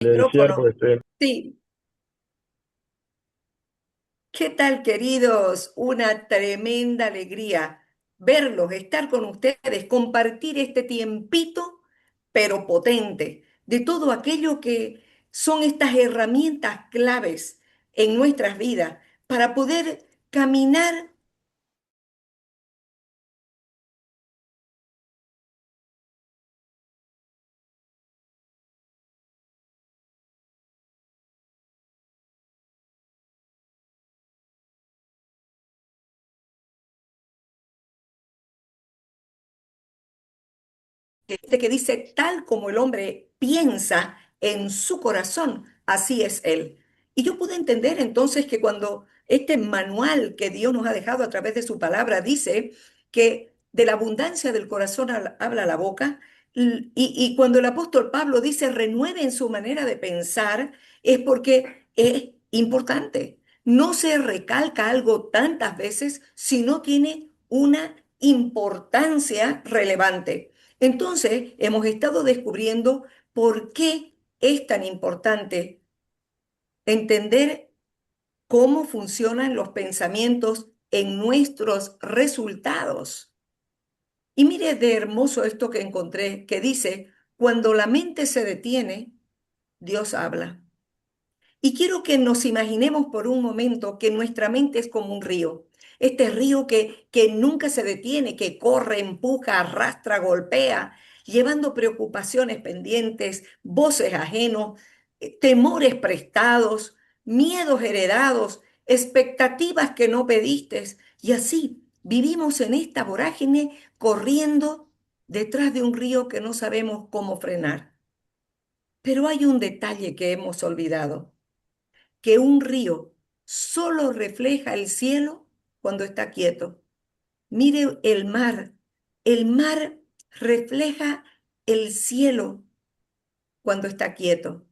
Le decía, Micrófono. Sí. ¿Qué tal, queridos? Una tremenda alegría verlos, estar con ustedes, compartir este tiempito, pero potente, de todo aquello que son estas herramientas claves en nuestras vidas para poder caminar. Este que dice, tal como el hombre piensa en su corazón, así es él. Y yo pude entender entonces que cuando este manual que Dios nos ha dejado a través de su palabra dice que de la abundancia del corazón habla la boca, y cuando el apóstol Pablo dice renueven su manera de pensar, es porque es importante. No se recalca algo tantas veces si no tiene una importancia relevante. Entonces, hemos estado descubriendo por qué es tan importante entender cómo funcionan los pensamientos en nuestros resultados. Y mire de hermoso esto que encontré, que dice, cuando la mente se detiene, Dios habla. Y quiero que nos imaginemos por un momento que nuestra mente es como un río. Este río que nunca se detiene, que corre, empuja, arrastra, golpea, llevando preocupaciones pendientes, voces ajenos, temores prestados, miedos heredados, expectativas que no pediste. Y así vivimos en esta vorágine corriendo detrás de un río que no sabemos cómo frenar. Pero hay un detalle que hemos olvidado, que un río solo refleja el cielo cuando está quieto. Mire el mar refleja el cielo cuando está quieto.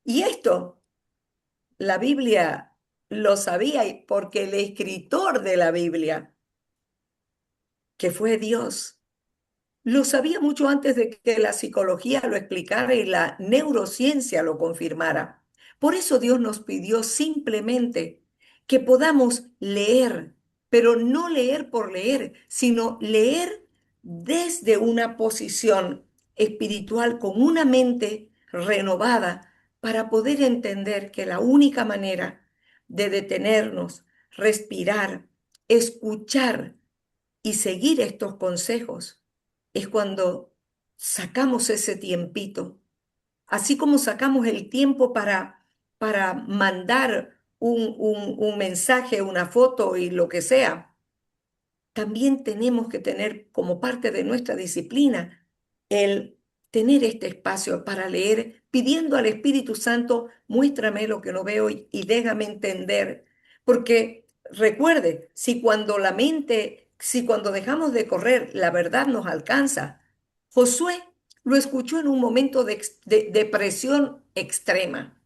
Y esto la Biblia lo sabía porque el escritor de la Biblia, que fue Dios, lo sabía mucho antes de que la psicología lo explicara y la neurociencia lo confirmara. Por eso Dios nos pidió simplemente que podamos leer, pero no leer por leer, sino leer desde una posición espiritual con una mente renovada para poder entender que la única manera de detenernos, respirar, escuchar y seguir estos consejos es cuando sacamos ese tiempito, así como sacamos el tiempo para mandar un mensaje, una foto y lo que sea. También tenemos que tener como parte de nuestra disciplina el tener este espacio para leer, pidiendo al Espíritu Santo, muéstrame lo que no veo y déjame entender. Porque recuerde, si cuando dejamos de correr, la verdad nos alcanza. Josué lo escuchó en un momento de presión extrema.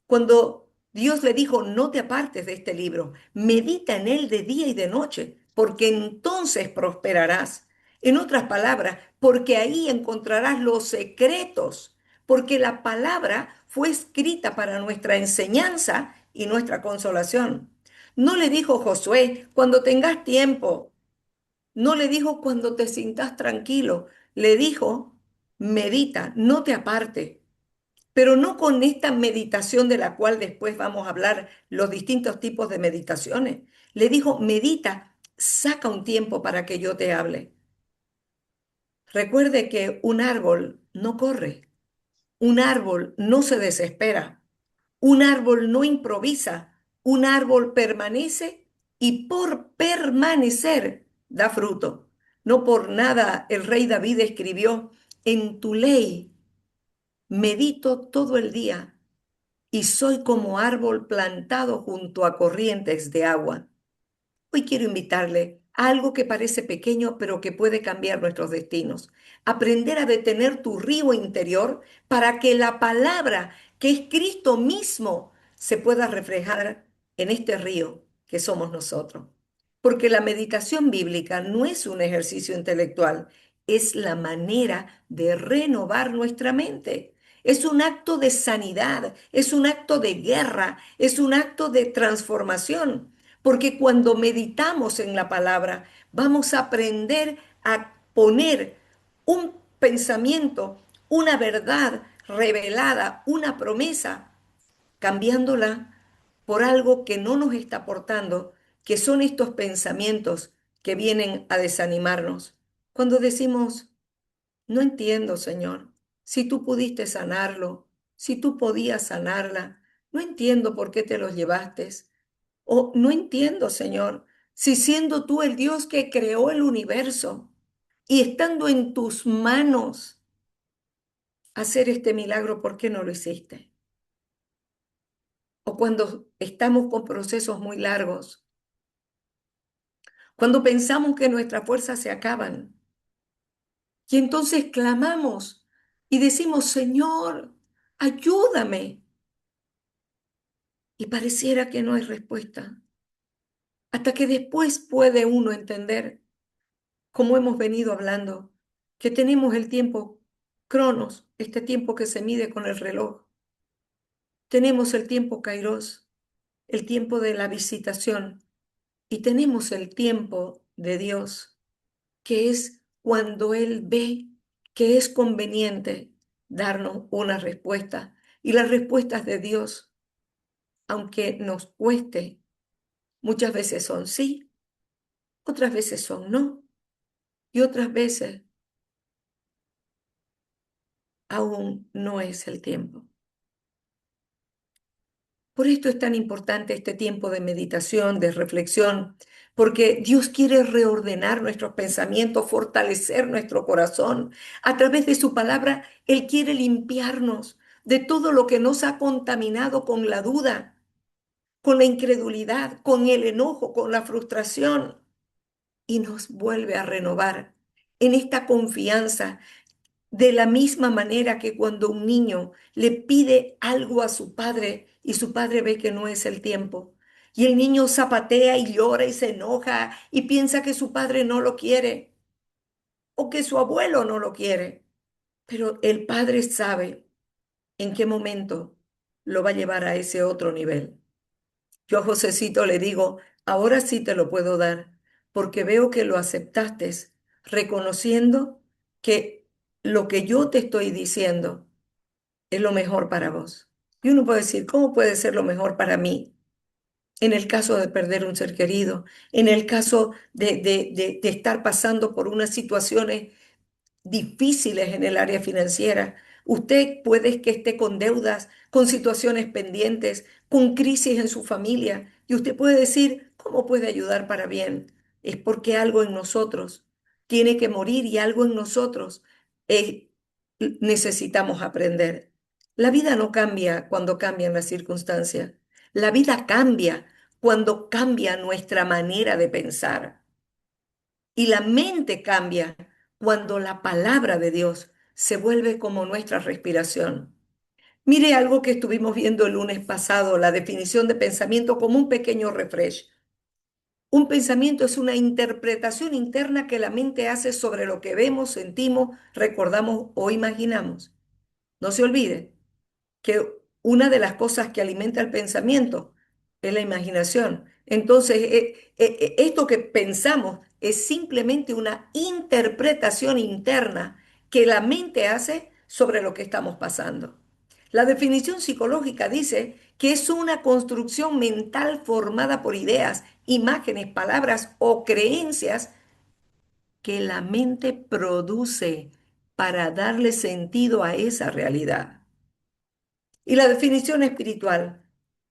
Cuando Dios le dijo, no te apartes de este libro, medita en él de día y de noche, porque entonces prosperarás. En otras palabras, porque ahí encontrarás los secretos, porque la palabra fue escrita para nuestra enseñanza y nuestra consolación. No le dijo Josué, cuando tengas tiempo, no le dijo cuando te sientas tranquilo, le dijo, medita, no te aparte, pero no con esta meditación de la cual después vamos a hablar, los distintos tipos de meditaciones. Le dijo, medita, saca un tiempo para que yo te hable. Recuerde que un árbol no corre, un árbol no se desespera, un árbol no improvisa, un árbol permanece y por permanecer da fruto. No por nada el rey David escribió, en tu ley medito todo el día y soy como árbol plantado junto a corrientes de agua. Hoy quiero invitarle a algo que parece pequeño, pero que puede cambiar nuestros destinos. Aprender a detener tu río interior para que la palabra, que es Cristo mismo, se pueda reflejar en este río que somos nosotros. Porque la meditación bíblica no es un ejercicio intelectual, es la manera de renovar nuestra mente. Es un acto de sanidad, es un acto de guerra, es un acto de transformación. Porque cuando meditamos en la palabra, vamos a aprender a poner un pensamiento, una verdad revelada, una promesa, cambiándola por algo que no nos está aportando, que son estos pensamientos que vienen a desanimarnos. Cuando decimos, no entiendo, Señor, si tú pudiste sanarlo, si tú podías sanarla, no entiendo por qué te los llevaste. O no entiendo, Señor, si siendo tú el Dios que creó el universo y estando en tus manos hacer este milagro, ¿por qué no lo hiciste? O cuando estamos con procesos muy largos, cuando pensamos que nuestras fuerzas se acaban y entonces clamamos y decimos, Señor, ayúdame. Y pareciera que no hay respuesta, hasta que después puede uno entender, como hemos venido hablando, que tenemos el tiempo Cronos, este tiempo que se mide con el reloj. Tenemos el tiempo Kairos, el tiempo de la visitación, y tenemos el tiempo de Dios, que es cuando Él ve que es conveniente darnos una respuesta. Y las respuestas de Dios, aunque nos cueste, muchas veces son sí, otras veces son no, y otras veces aún no es el tiempo. Por esto es tan importante este tiempo de meditación, de reflexión, porque Dios quiere reordenar nuestros pensamientos, fortalecer nuestro corazón. A través de su palabra, Él quiere limpiarnos de todo lo que nos ha contaminado con la duda, con la incredulidad, con el enojo, con la frustración, y nos vuelve a renovar en esta confianza. De la misma manera que cuando un niño le pide algo a su padre y su padre ve que no es el tiempo, y el niño zapatea y llora y se enoja y piensa que su padre no lo quiere o que su abuelo no lo quiere, pero el padre sabe en qué momento lo va a llevar a ese otro nivel. Yo a Josecito le digo, ahora sí te lo puedo dar, porque veo que lo aceptaste, reconociendo que lo que yo te estoy diciendo es lo mejor para vos. Y uno puede decir, ¿cómo puede ser lo mejor para mí? En el caso de perder un ser querido, en el caso de estar pasando por unas situaciones difíciles en el área financiera. Usted puede que esté con deudas, con situaciones pendientes, con crisis en su familia, y usted puede decir, ¿cómo puede ayudar para bien? Es porque algo en nosotros tiene que morir y algo en nosotros eh, necesitamos aprender. La vida no cambia cuando cambian las circunstancias. La vida cambia cuando cambia nuestra manera de pensar. Y la mente cambia cuando la palabra de Dios se vuelve como nuestra respiración. Mire algo que estuvimos viendo el lunes pasado, la definición de pensamiento como un pequeño refresh. Un pensamiento es una interpretación interna que la mente hace sobre lo que vemos, sentimos, recordamos o imaginamos. No se olvide que una de las cosas que alimenta el pensamiento es la imaginación. Entonces, esto que pensamos es simplemente una interpretación interna que la mente hace sobre lo que estamos pasando. La definición psicológica dice que es una construcción mental formada por ideas, imágenes, palabras o creencias que la mente produce para darle sentido a esa realidad. Y la definición espiritual,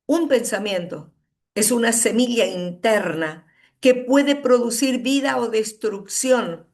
un pensamiento es una semilla interna que puede producir vida o destrucción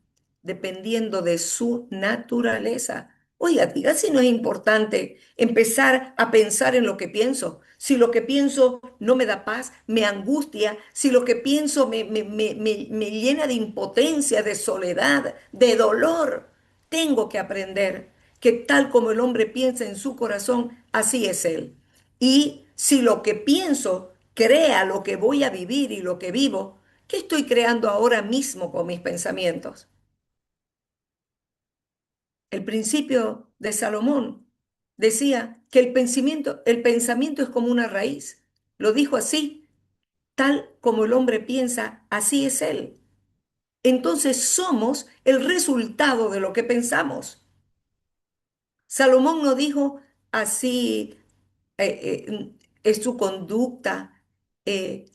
dependiendo de su naturaleza. Oiga, diga si no es importante empezar a pensar en lo que pienso. Si lo que pienso no me da paz, me angustia, si lo que pienso me llena de impotencia, de soledad, de dolor, tengo que aprender que tal como el hombre piensa en su corazón, así es él. Y si lo que pienso crea lo que voy a vivir y lo que vivo, ¿qué estoy creando ahora mismo con mis pensamientos? El principio de Salomón decía que el pensamiento es como una raíz. Lo dijo así, tal como el hombre piensa, así es él. Entonces somos el resultado de lo que pensamos. Salomón no dijo así es su conducta,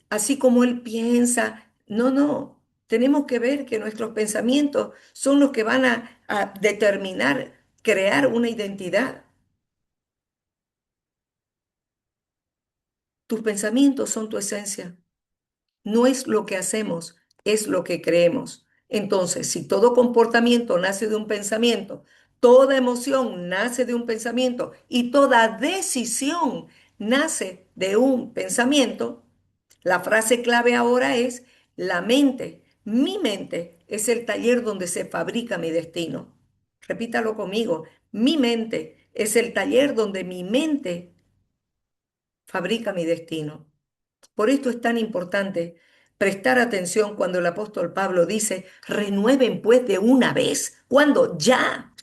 así como él piensa. No, no. Tenemos que ver que nuestros pensamientos son los que van a determinar, crear una identidad. Tus pensamientos son tu esencia. No es lo que hacemos, es lo que creemos. Entonces, si todo comportamiento nace de un pensamiento, toda emoción nace de un pensamiento y toda decisión nace de un pensamiento, la frase clave ahora es la mente. Mi mente es el taller donde se fabrica mi destino. Repítalo conmigo. Mi mente es el taller donde mi mente fabrica mi destino. Por esto es tan importante prestar atención cuando el apóstol Pablo dice, renueven pues de una vez, cuando ya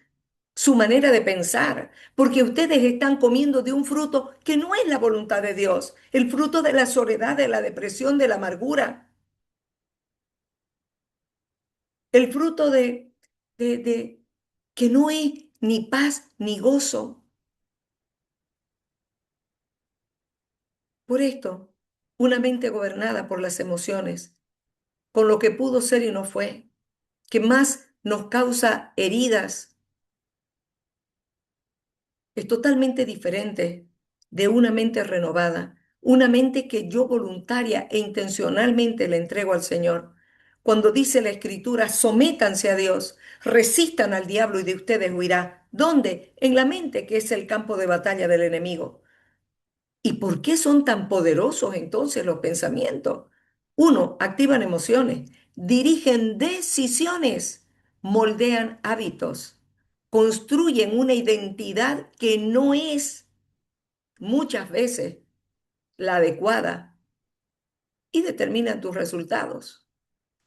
su manera de pensar, porque ustedes están comiendo de un fruto que no es la voluntad de Dios, el fruto de la soledad, de la depresión, de la amargura, el fruto de que no es ni paz ni gozo. Por esto, una mente gobernada por las emociones, con lo que pudo ser y no fue, que más nos causa heridas, es totalmente diferente de una mente renovada, una mente que yo voluntaria e intencionalmente le entrego al Señor. Cuando dice la Escritura, sométanse a Dios, resistan al diablo y de ustedes huirá. ¿Dónde? En la mente, que es el campo de batalla del enemigo. ¿Y por qué son tan poderosos entonces los pensamientos? Uno, activan emociones, dirigen decisiones, moldean hábitos, construyen una identidad que no es muchas veces la adecuada y determinan tus resultados.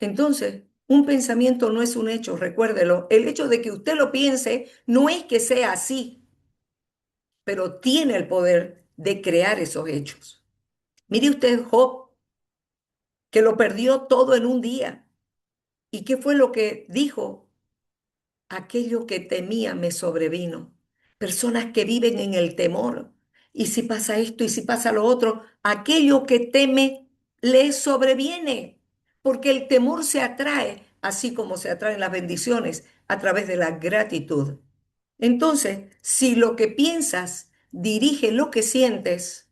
Entonces, un pensamiento no es un hecho, recuérdelo. El hecho de que usted lo piense no es que sea así, pero tiene el poder de crear esos hechos. Mire usted Job, que lo perdió todo en un día. ¿Y qué fue lo que dijo? Aquello que temía me sobrevino. Personas que viven en el temor. Y si pasa esto y si pasa lo otro, aquello que teme le sobreviene. Porque el temor se atrae, así como se atraen las bendiciones, a través de la gratitud. Entonces, si lo que piensas dirige lo que sientes,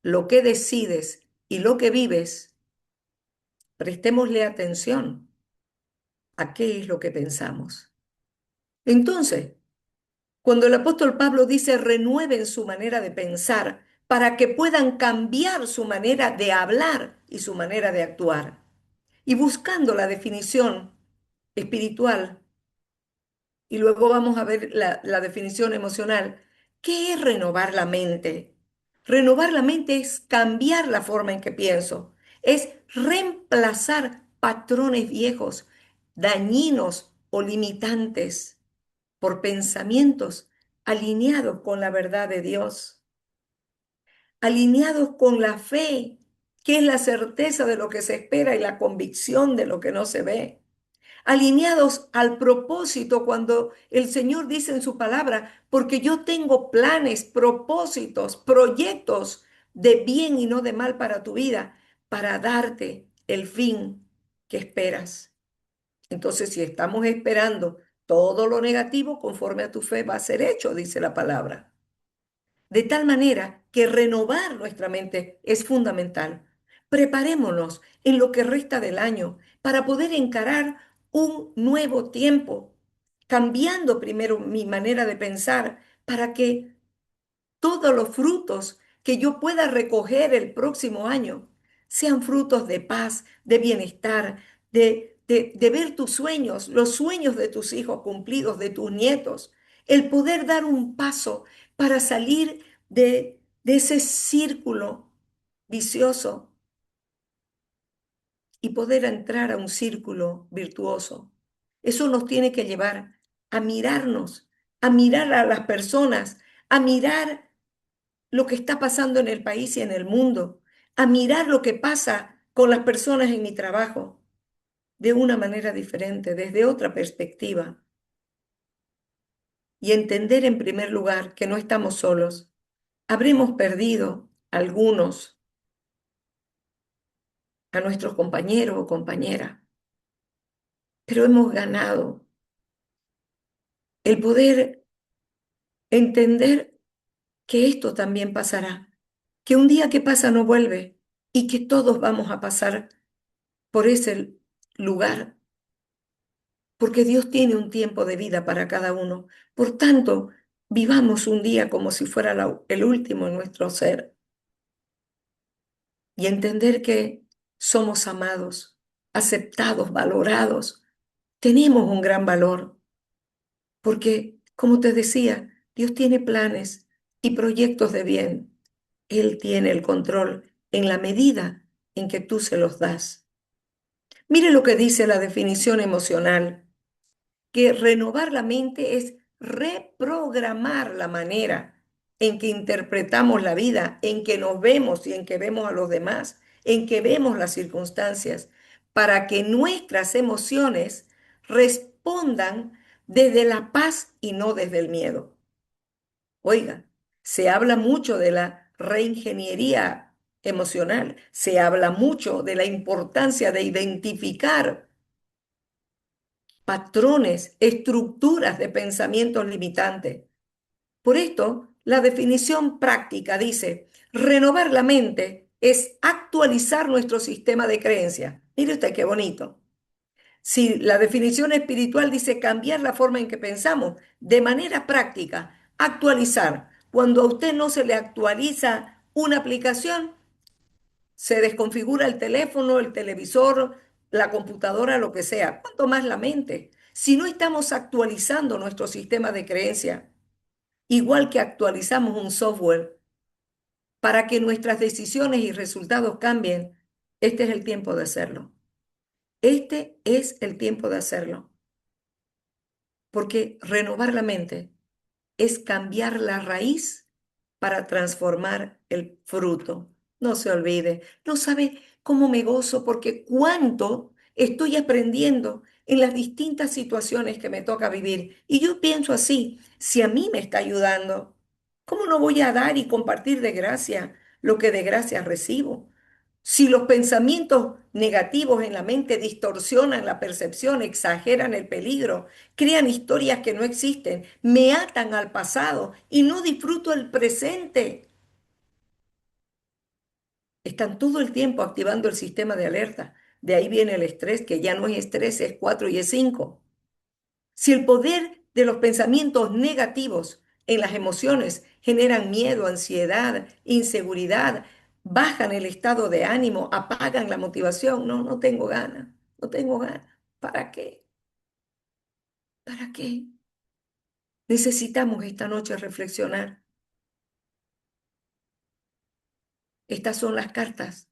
lo que decides y lo que vives, prestémosle atención a qué es lo que pensamos. Entonces, cuando el apóstol Pablo dice renueven su manera de pensar para que puedan cambiar su manera de hablar y su manera de actuar, y buscando la definición espiritual, y luego vamos a ver la definición emocional, ¿qué es renovar la mente? Renovar la mente es cambiar la forma en que pienso, es reemplazar patrones viejos, dañinos o limitantes por pensamientos alineados con la verdad de Dios, alineados con la fe, que es la certeza de lo que se espera y la convicción de lo que no se ve, alineados al propósito cuando el Señor dice en su palabra, porque yo tengo planes, propósitos, proyectos de bien y no de mal para tu vida, para darte el fin que esperas. Entonces, si estamos esperando todo lo negativo, conforme a tu fe va a ser hecho, dice la palabra. De tal manera que renovar nuestra mente es fundamental. Preparémonos en lo que resta del año para poder encarar un nuevo tiempo, cambiando primero mi manera de pensar para que todos los frutos que yo pueda recoger el próximo año sean frutos de paz, de bienestar, de ver tus sueños, los sueños de tus hijos cumplidos, de tus nietos, el poder dar un paso para salir de ese círculo vicioso y poder entrar a un círculo virtuoso. Eso nos tiene que llevar a mirarnos, a mirar a las personas, a mirar lo que está pasando en el país y en el mundo, a mirar lo que pasa con las personas en mi trabajo de una manera diferente, desde otra perspectiva, y entender en primer lugar que no estamos solos. Habremos perdido algunos a nuestros compañeros o compañeras, pero hemos ganado el poder entender que esto también pasará, que un día que pasa no vuelve y que todos vamos a pasar por ese lugar, porque Dios tiene un tiempo de vida para cada uno. Por tanto, vivamos un día como si fuera el último en nuestro ser y entender que somos amados, aceptados, valorados. Tenemos un gran valor porque, como te decía, Dios tiene planes y proyectos de bien. Él tiene el control en la medida en que tú se los das. Mire lo que dice la definición emocional, que renovar la mente es reprogramar la manera en que interpretamos la vida, en que nos vemos y en que vemos a los demás, en que vemos las circunstancias, para que nuestras emociones respondan desde la paz y no desde el miedo. Oiga, se habla mucho de la reingeniería emocional, se habla mucho de la importancia de identificar patrones, estructuras de pensamientos limitantes. Por esto, la definición práctica dice, renovar la mente es actualizar nuestro sistema de creencias. Mire usted qué bonito. Si la definición espiritual dice cambiar la forma en que pensamos, de manera práctica, actualizar. Cuando a usted no se le actualiza una aplicación, se desconfigura el teléfono, el televisor, la computadora, lo que sea. ¿Cuánto más la mente? Si no estamos actualizando nuestro sistema de creencia, igual que actualizamos un software para que nuestras decisiones y resultados cambien, este es el tiempo de hacerlo. Este es el tiempo de hacerlo. Porque renovar la mente es cambiar la raíz para transformar el fruto. No se olvide, no sabe cómo me gozo porque cuánto estoy aprendiendo en las distintas situaciones que me toca vivir. Y yo pienso así, si a mí me está ayudando, ¿cómo no voy a dar y compartir de gracia lo que de gracia recibo? Si los pensamientos negativos en la mente distorsionan la percepción, exageran el peligro, crean historias que no existen, me atan al pasado y no disfruto el presente, están todo el tiempo activando el sistema de alerta. De ahí viene el estrés, que ya no es estrés, es 4 y es 5. Si el poder de los pensamientos negativos en las emociones generan miedo, ansiedad, inseguridad, bajan el estado de ánimo, apagan la motivación, no, no tengo ganas, no tengo ganas. ¿Para qué? ¿Para qué? Necesitamos esta noche reflexionar. Estas son las cartas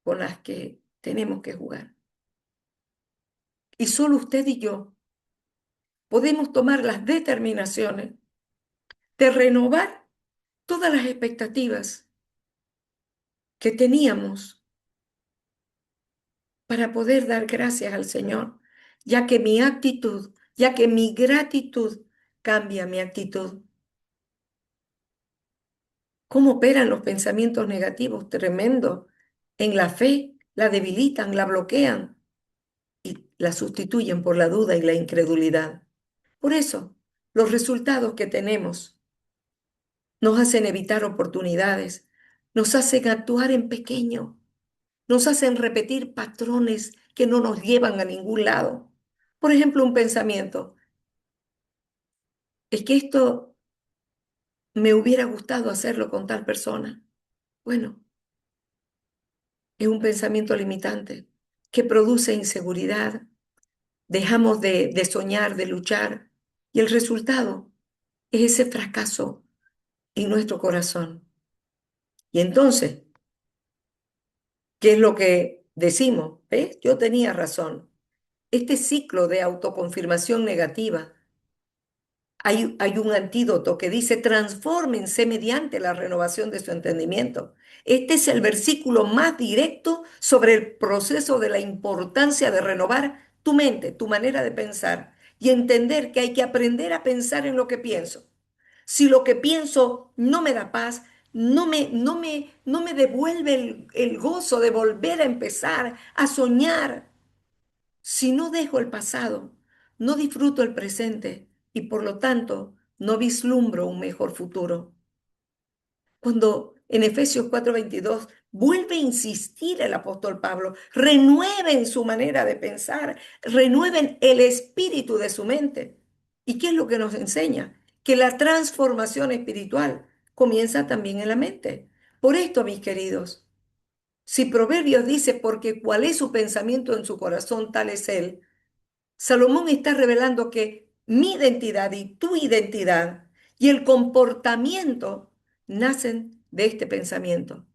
con las que tenemos que jugar. Y solo usted y yo podemos tomar las determinaciones de renovar todas las expectativas que teníamos para poder dar gracias al Señor, ya que mi actitud, ya que mi gratitud cambia mi actitud. ¿Cómo operan los pensamientos negativos? Tremendo. En la fe la debilitan, la bloquean y la sustituyen por la duda y la incredulidad. Por eso, los resultados que tenemos nos hacen evitar oportunidades, nos hacen actuar en pequeño, nos hacen repetir patrones que no nos llevan a ningún lado. Por ejemplo, un pensamiento, es que esto me hubiera gustado hacerlo con tal persona. Bueno, es un pensamiento limitante que produce inseguridad. Dejamos de soñar, de luchar y el resultado es ese fracaso en nuestro corazón. Y entonces, ¿qué es lo que decimos? ¿Ves? Yo tenía razón. Este ciclo de autoconfirmación negativa Hay un antídoto que dice, transfórmense mediante la renovación de su entendimiento. Este es el versículo más directo sobre el proceso de la importancia de renovar tu mente, tu manera de pensar y entender que hay que aprender a pensar en lo que pienso. Si lo que pienso no me da paz, no me devuelve el gozo de volver a empezar a soñar, si no dejo el pasado, no disfruto el presente y por lo tanto no vislumbro un mejor futuro. Cuando en Efesios 4:22 vuelve a insistir el apóstol Pablo, renueven su manera de pensar, renueven el espíritu de su mente. ¿Y qué es lo que nos enseña? Que la transformación espiritual comienza también en la mente. Por esto, mis queridos, si Proverbios dice, porque cuál es su pensamiento en su corazón, tal es él, Salomón está revelando que mi identidad y tu identidad y el comportamiento nacen de este pensamiento.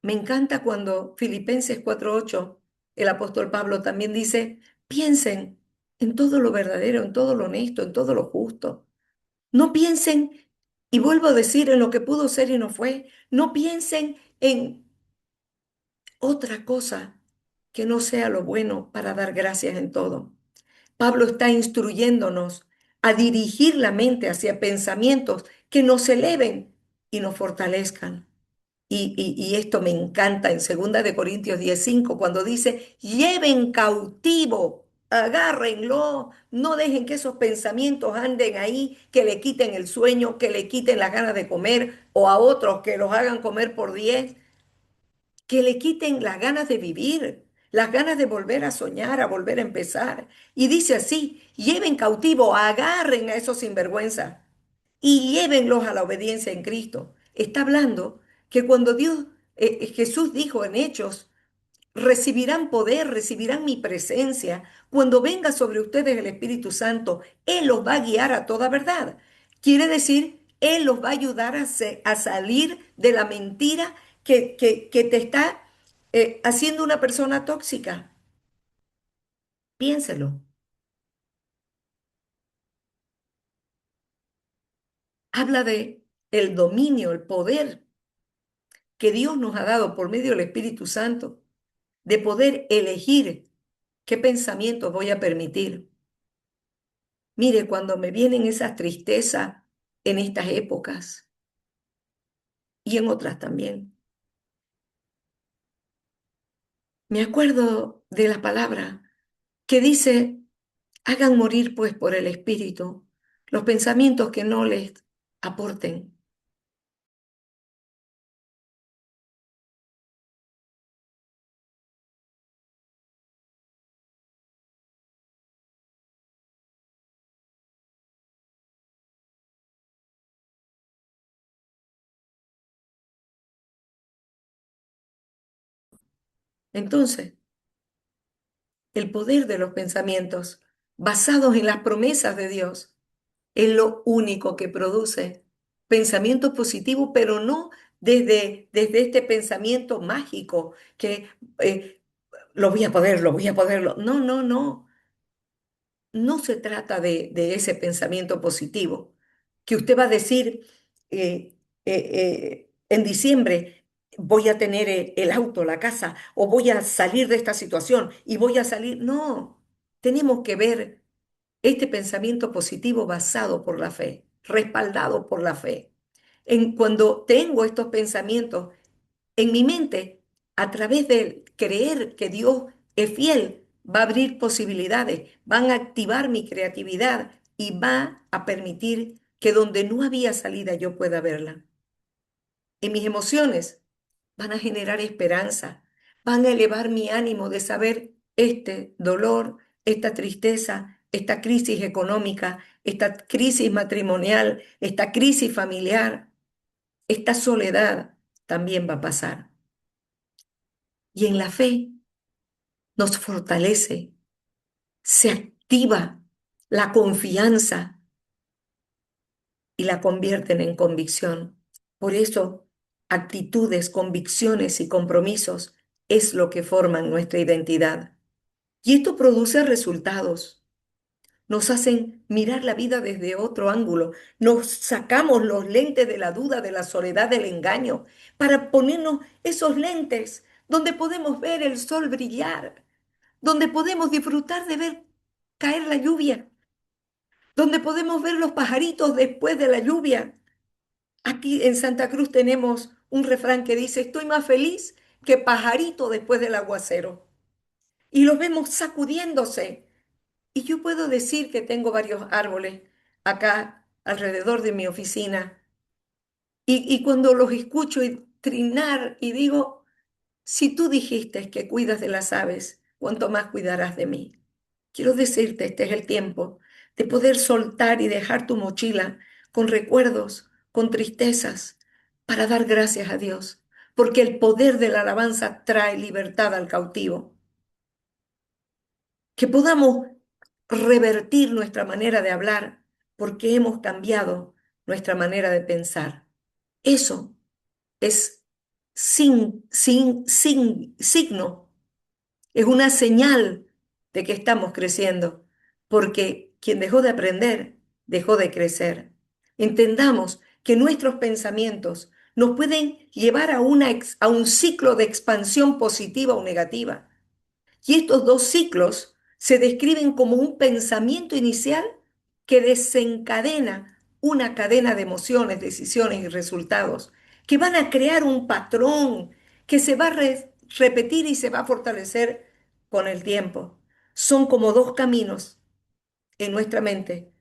Me encanta cuando Filipenses 4:8, el apóstol Pablo también dice, piensen en todo lo verdadero, en todo lo honesto, en todo lo justo. No piensen, y vuelvo a decir, en lo que pudo ser y no fue. No piensen en otra cosa que no sea lo bueno para dar gracias en todo. Pablo está instruyéndonos a dirigir la mente hacia pensamientos que nos eleven y nos fortalezcan. Y esto me encanta en 2 Corintios 10:5 cuando dice, lleven cautivo, agárrenlo, no dejen que esos pensamientos anden ahí, que le quiten el sueño, que le quiten las ganas de comer o a otros que los hagan comer por 10, que le quiten las ganas de vivir, las ganas de volver a soñar, a volver a empezar. Y dice así, lleven cautivo, agarren a esos sinvergüenzas y llévenlos a la obediencia en Cristo. Está hablando que cuando Jesús dijo en Hechos, recibirán poder, recibirán mi presencia. Cuando venga sobre ustedes el Espíritu Santo, Él los va a guiar a toda verdad. Quiere decir, Él los va a ayudar a salir de la mentira que te está haciendo una persona tóxica. Piénselo. Habla de el dominio, el poder que Dios nos ha dado por medio del Espíritu Santo, de poder elegir qué pensamientos voy a permitir. Mire, cuando me vienen esas tristezas en estas épocas y en otras también, me acuerdo de la palabra que dice, hagan morir pues por el Espíritu los pensamientos que no les aporten. Entonces, el poder de los pensamientos basados en las promesas de Dios es lo único que produce pensamiento positivo, pero no desde este pensamiento mágico que lo voy a poder, lo voy a poderlo. No, no, no. No se trata de ese pensamiento positivo, que usted va a decir en diciembre voy a tener el auto, la casa, o voy a salir de esta situación y voy a salir. No, tenemos que ver este pensamiento positivo basado por la fe, respaldado por la fe. Cuando tengo estos pensamientos en mi mente, a través de creer que Dios es fiel, va a abrir posibilidades, van a activar mi creatividad y va a permitir que donde no había salida yo pueda verla. En mis emociones van a generar esperanza, van a elevar mi ánimo de saber este dolor, esta tristeza, esta crisis económica, esta crisis matrimonial, esta crisis familiar, esta soledad también va a pasar. Y en la fe nos fortalece, se activa la confianza y la convierten en convicción. Por eso, actitudes, convicciones y compromisos es lo que forman nuestra identidad. Y esto produce resultados. nos hacen mirar la vida desde otro ángulo. Nos sacamos los lentes de la duda, de la soledad, del engaño, para ponernos esos lentes donde podemos ver el sol brillar, donde podemos disfrutar de ver caer la lluvia, donde podemos ver los pajaritos después de la lluvia. Aquí en Santa Cruz tenemos un refrán que dice, estoy más feliz que pajarito después del aguacero. Y los vemos sacudiéndose. Y yo puedo decir que tengo varios árboles acá alrededor de mi oficina. Y cuando los escucho trinar y digo, si tú dijiste que cuidas de las aves, ¿cuánto más cuidarás de mí? Quiero decirte, este es el tiempo de poder soltar y dejar tu mochila con recuerdos, con tristezas, para dar gracias a Dios, porque el poder de la alabanza trae libertad al cautivo. Que podamos revertir nuestra manera de hablar porque hemos cambiado nuestra manera de pensar. Eso es signo, es una señal de que estamos creciendo, porque quien dejó de aprender, dejó de crecer. Entendamos que nuestros pensamientos nos pueden llevar a un ciclo de expansión positiva o negativa. Y estos dos ciclos se describen como un pensamiento inicial que desencadena una cadena de emociones, decisiones y resultados que van a crear un patrón que se va a repetir y se va a fortalecer con el tiempo. Son como dos caminos en nuestra mente.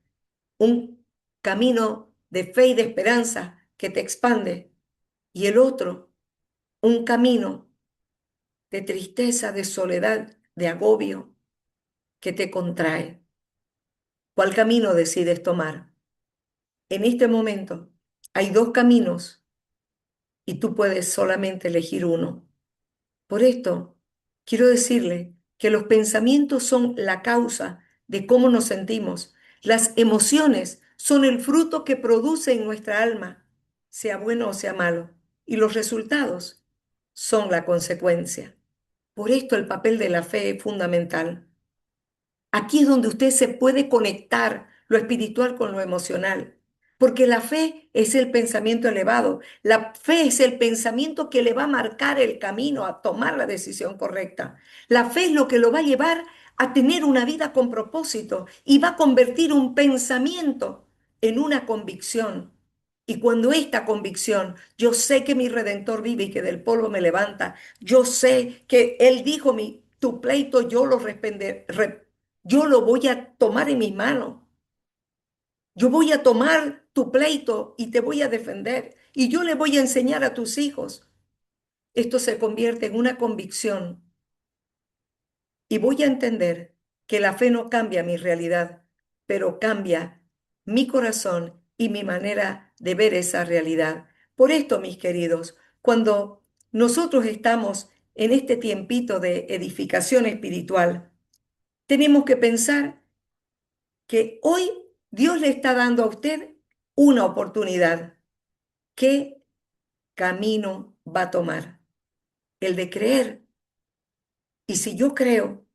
Un camino de fe y de esperanza que te expande y el otro, un camino de tristeza, de soledad, de agobio que te contrae. ¿Cuál camino decides tomar? En este momento hay dos caminos y tú puedes solamente elegir uno. Por esto, quiero decirle que los pensamientos son la causa de cómo nos sentimos. Las emociones son el fruto que produce en nuestra alma, sea bueno o sea malo. Y los resultados son la consecuencia. Por esto el papel de la fe es fundamental. Aquí es donde usted se puede conectar lo espiritual con lo emocional, porque la fe es el pensamiento elevado, la fe es el pensamiento que le va a marcar el camino a tomar la decisión correcta. La fe es lo que lo va a llevar a tener una vida con propósito y va a convertir un pensamiento en una convicción. Y cuando esta convicción, yo sé que mi Redentor vive y que del polvo me levanta, yo sé que Él dijo, tu pleito yo lo yo lo voy a tomar en mis manos. Yo voy a tomar tu pleito y te voy a defender. Y yo le voy a enseñar a tus hijos. Esto se convierte en una convicción. Y voy a entender que la fe no cambia mi realidad, pero cambia mi corazón y mi manera de ver esa realidad. Por esto, mis queridos, cuando nosotros estamos en este tiempito de edificación espiritual, tenemos que pensar que hoy Dios le está dando a usted una oportunidad. ¿Qué camino va a tomar? El de creer. Y si yo creo,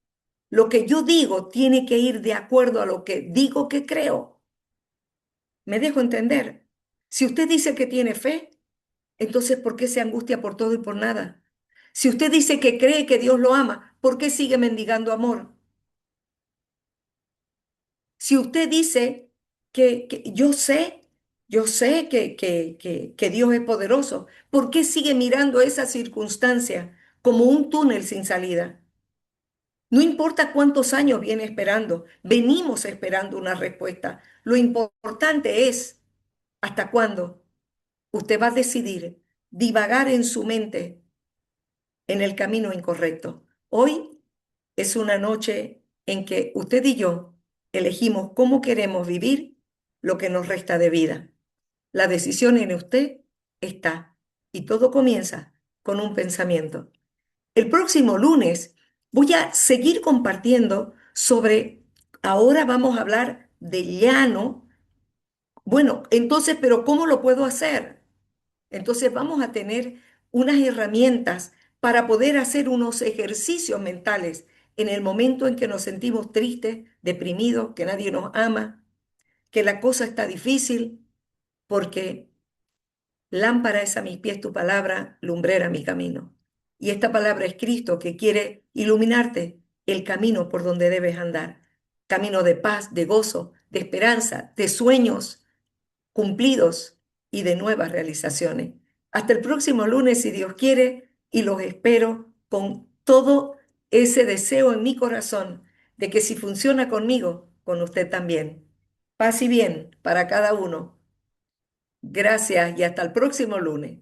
lo que yo digo tiene que ir de acuerdo a lo que digo que creo. ¿Me dejo entender? Si usted dice que tiene fe, entonces ¿por qué se angustia por todo y por nada? Si usted dice que cree que Dios lo ama, ¿por qué sigue mendigando amor? Si usted dice que yo sé que Dios es poderoso, ¿por qué sigue mirando esa circunstancia como un túnel sin salida? No importa cuántos años viene esperando, venimos esperando una respuesta. Lo importante es hasta cuándo usted va a decidir divagar en su mente en el camino incorrecto. Hoy es una noche en que usted y yo elegimos cómo queremos vivir lo que nos resta de vida. La decisión en usted está y todo comienza con un pensamiento. El próximo lunes voy a seguir compartiendo sobre, ahora vamos a hablar de llano. Bueno, entonces, pero ¿cómo lo puedo hacer? Entonces vamos a tener unas herramientas para poder hacer unos ejercicios mentales en el momento en que nos sentimos tristes, deprimidos, que nadie nos ama, que la cosa está difícil, porque lámpara es a mis pies tu palabra, lumbrera mi camino. Y esta palabra es Cristo que quiere iluminarte el camino por donde debes andar. Camino de paz, de gozo, de esperanza, de sueños cumplidos y de nuevas realizaciones. Hasta el próximo lunes, si Dios quiere, y los espero con todo ese deseo en mi corazón de que si funciona conmigo, con usted también. Paz y bien para cada uno. Gracias y hasta el próximo lunes.